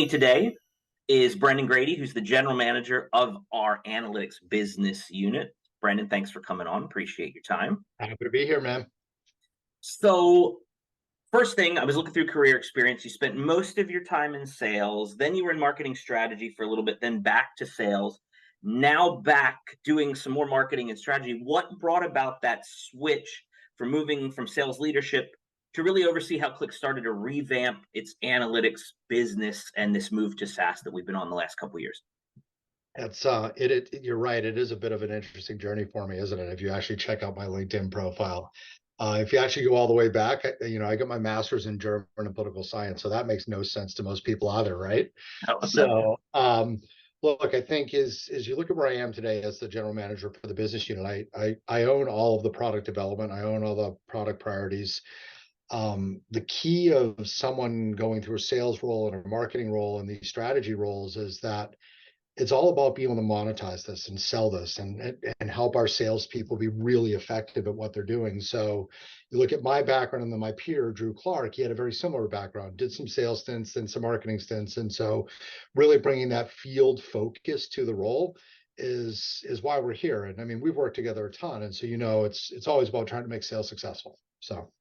today is Brendan Grady, who's the general manager of our analytics business unit. Brendan, thanks for coming on. Appreciate your time. Happy to be here, man. So, first thing, I was looking through career experience. You spent most of your time in sales, then you were in marketing strategy for a little bit, then back to sales, now back doing some more marketing and strategy. What brought about that switch from moving from sales leadership to really oversee how Qlik started to revamp its analytics business and this move to SaaS that we've been on the last couple of years? It's you're right. It is a bit of an interesting journey for me, isn't it? If you actually check out my LinkedIn profile, if you actually go all the way back, I got my master's in German and political science, so that makes no sense to most people either, right? No, no. So, look, I think as you look at where I am today as the general manager for the business unit, I own all of the product development. I own all the product priorities. The key of someone going through a sales role and a marketing role and these strategy roles is that it's all about being able to monetize this and sell this and help our salespeople be really effective at what they're doing. So you look at my background and then my peer, Drew Clark, he had a very similar background, did some sales stints and some marketing stints. And so really bringing that field focus to the role is why we're here. And I mean, we've worked together a ton. And so, it's always about trying to make sales successful. So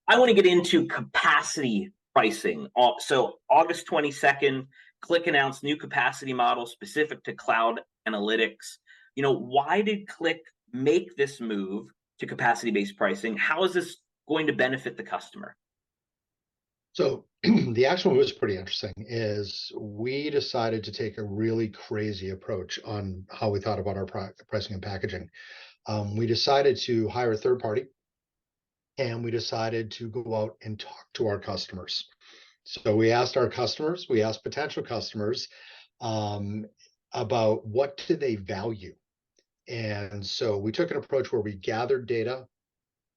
I want to get into capacity pricing. So August 22nd, Qlik announced new capacity model specific to cloud analytics. Why did Qlik make this move to capacity-based pricing? How is this going to benefit the customer? So the actual move was pretty interesting. Is we decided to take a really crazy approach on how we thought about our pricing and packaging. We decided to hire a third party, and we decided to go out and talk to our customers. So we asked potential customers about what do they value. And so we took an approach where we gathered data,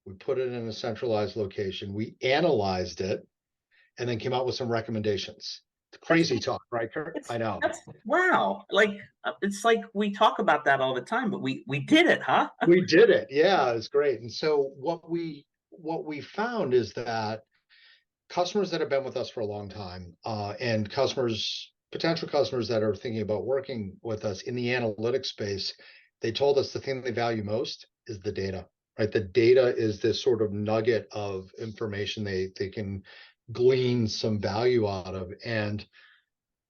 we put it in a centralized location, we analyzed it, and then came out with some recommendations. Crazy talk, right, Kurt? I know. Wow. It's like we talk about that all the time, but we did it, huh? We did it. Yeah, it's great. And so what we found is that customers that have been with us for a long time, and potential customers that are thinking about working with us in the analytics space, they told us the thing they value most is the data, right? The data is this sort of nugget of information they can glean some value out of. And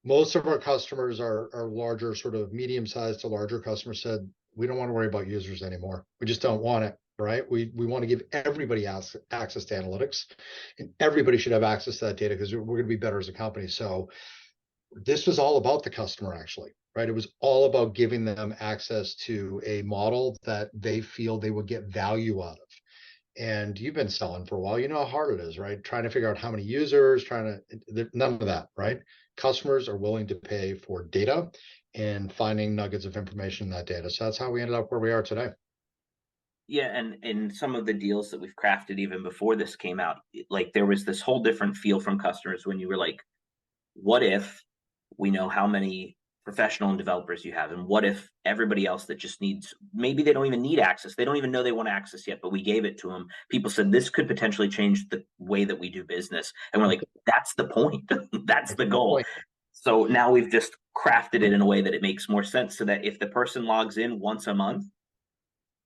most of our customers are larger, sort of medium-sized to larger customers, said, we don't want to worry about users anymore. We just don't want it. Right? We want to give everybody access to analytics, and everybody should have access to that data because we're going to be better as a company. So this was all about the customer, actually, right? It was all about giving them access to a model that they feel they would get value out of. And you've been selling for a while, you know how hard it is, right? Trying to figure out how many users, none of that, right? Customers are willing to pay for data and finding nuggets of information in that data. So that's how we ended up where we are today. Yeah, and in some of the deals that we've crafted even before this came out, there was this whole different feel from customers when you were like, what if we know how many professional and developers you have, and what if everybody else that just needs, maybe they don't even need access, they don't even know they want access yet, but we gave it to them. People said this could potentially change the way that we do business, and we're like, that's the point. That's the goal. So now we've just crafted it in a way that it makes more sense, so that if the person logs in once a month,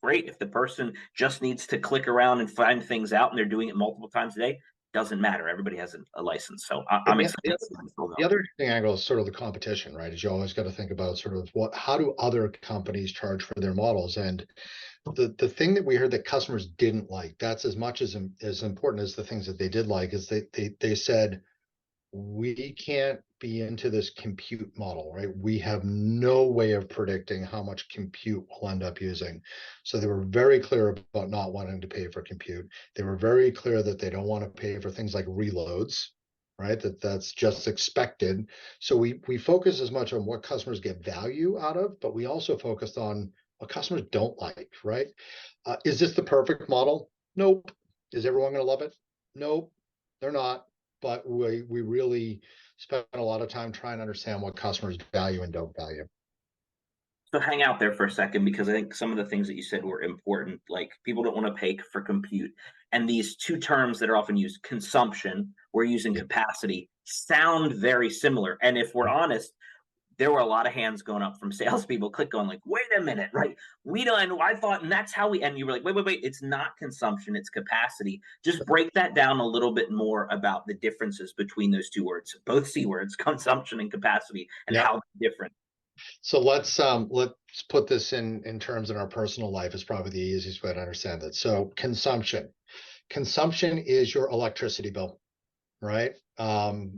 great. If the person just needs to click around and find things out and they're doing it multiple times a day, doesn't matter. Everybody has a license. So I'm excited. The other interesting angle is sort of the competition, right? Is you always got to think about sort of how do other companies charge for their models? And the thing that we heard that customers didn't like, that's as much as important as the things that they did like, is they said, we can't be into this compute model, right? We have no way of predicting how much compute we'll end up using. So they were very clear about not wanting to pay for compute. They were very clear that they don't want to pay for things like reloads, right? That's just expected. So we focus as much on what customers get value out of, but we also focused on what customers don't like, right? Is this the perfect model? Nope. Is everyone going to love it? Nope, they're not. But we really spend a lot of time trying to understand what customers value and don't value. So hang out there for a second, because I think some of the things that you said were important. Like, people don't want to pay for compute. And these two terms that are often used, consumption, we're using Yeah. capacity sound very similar. And if we're honest, there were a lot of hands going up from salespeople, Qlik going like, wait a minute, right? We don't, and I thought, and that's how we, and you were like, wait, it's not consumption, it's capacity. Just break that down a little bit more about the differences between those two words, both C words, consumption and capacity, and Yeah. how they're different. So let's put this in terms in our personal life is probably the easiest way to understand it. So consumption. Consumption is your electricity bill, right?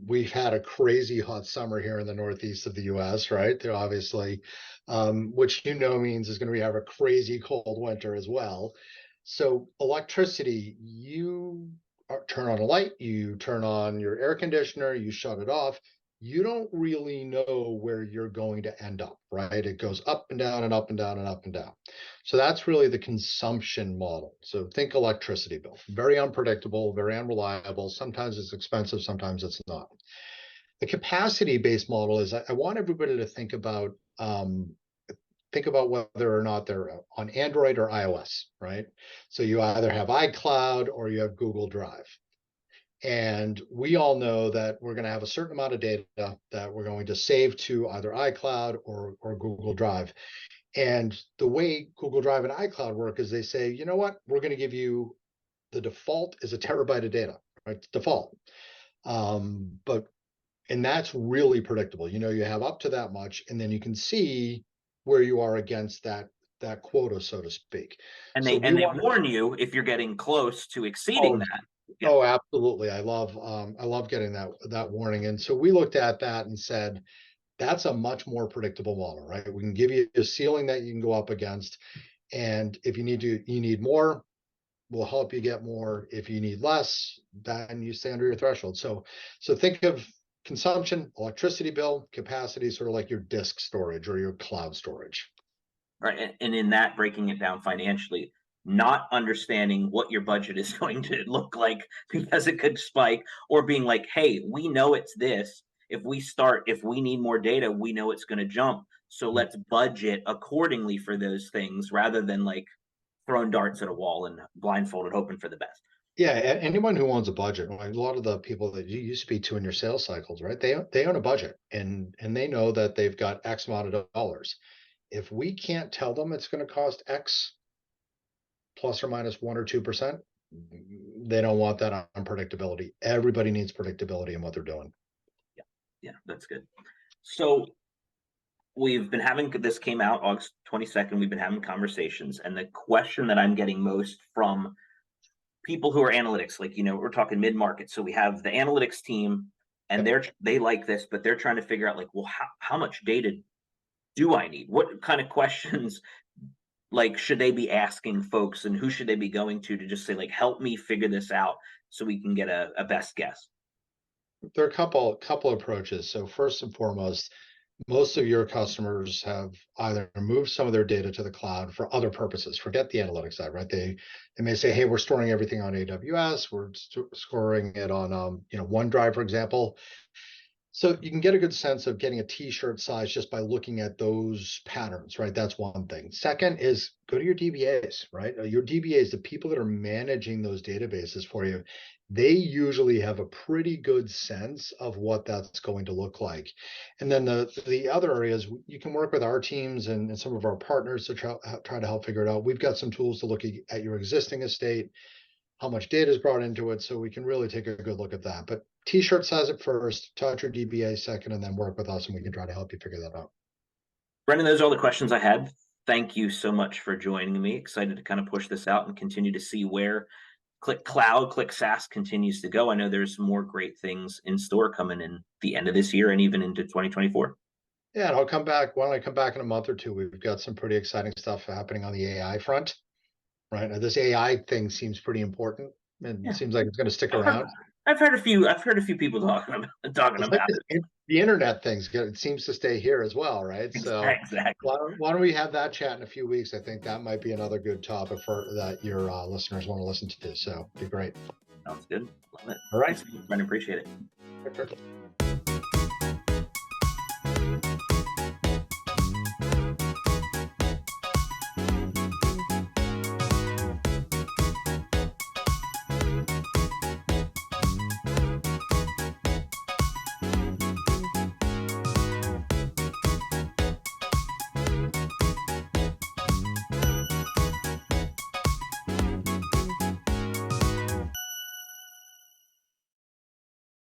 We've had a crazy hot summer here in the northeast of the US, right? There obviously, which means is going to have a crazy cold winter as well. So electricity, turn on a light, you turn on your air conditioner, you shut it off. You don't really know where you're going to end up, right? It goes up and down and up and down and up and down. So that's really the consumption model. So think electricity bill, very unpredictable, very unreliable. Sometimes it's expensive, sometimes it's not. The capacity based model is I want everybody to think about whether or not they're on Android or iOS, right? So you either have iCloud or you have Google Drive. And we all know that we're going to have a certain amount of data that we're going to save to either iCloud or Google Drive. And the way Google Drive and iCloud work is they say, you know what, we're going to give you the default is a terabyte of data, right? Default. But and that's really predictable. You have up to that much, and then you can see where you are against that quota, so to speak. And So they we and they want warn you if you're getting close to exceeding oh, that. Yeah. oh, absolutely. I love getting that warning. And so we looked at that and said, that's a much more predictable model, right? We can give you a ceiling that you can go up against. And if you need more, we'll help you get more. If you need less, then you stay under your threshold. So think of consumption, electricity bill, capacity, sort of like your disk storage or your cloud storage. Right. And in that, breaking it down financially, not understanding what your budget is going to look like because it could spike, or being like, hey, we know it's this. If we need more data, we know it's going to jump. So let's budget accordingly for those things rather than like throwing darts at a wall and blindfolded hoping for the best. Yeah, anyone who owns a budget, like a lot of the people that you speak to in your sales cycles, right? They own a budget and they know that they've got X amount of dollars. If we can't tell them it's going to cost X plus or minus 1 or 2%, they don't want that unpredictability. Everybody needs predictability in what they're doing. Yeah. Yeah, that's good. So we've been having this came out August 22nd. We've been having conversations, and the question that I'm getting most from people who are analytics, like, we're talking mid market. So we have the analytics team, and Yep. they like this, but they're trying to figure out like, well, how much data do I need? What kind of questions like should they be asking folks, and who should they be going to just say like, help me figure this out so we can get a best guess? There are a couple approaches. So first and foremost, most of your customers have either moved some of their data to the cloud for other purposes. Forget the analytics side, right? They may say, "Hey, we're storing everything on AWS. We're storing it on OneDrive, for example." So you can get a good sense of getting a t-shirt size just by looking at those patterns, right? That's one thing. Second is go to your DBAs, right? Your DBAs, the people that are managing those databases for you, they usually have a pretty good sense of what that's going to look like. And then the other areas you can work with our teams and some of our partners to try to help figure it out. We've got some tools to look at your existing estate, how much data is brought into it, so we can really take a good look at that. But t-shirt size it first, touch your DBA second, and then work with us and we can try to help you figure that out. Brendan, those are all the questions I had. Thank you so much for joining me. Excited to kind of push this out and continue to see where Qlik Cloud, Qlik SaaS continues to go. I know there's more great things in store coming in the end of this year and even into 2024. Yeah, and I'll come back. Why don't I come back in a month or two? We've got some pretty exciting stuff happening on the AI front, right? Now, this AI thing seems pretty important and it Yeah, seems like it's going to stick I've heard, around. I've heard a few people talking It's like about it. the internet things. It seems to stay here as well, right? So Exactly. why don't we have that chat in a few weeks? I think that might be another good topic for that your listeners want to listen to. So it'd be great. Sounds good. Love it. All right. Thanks, Brendan. Appreciate it.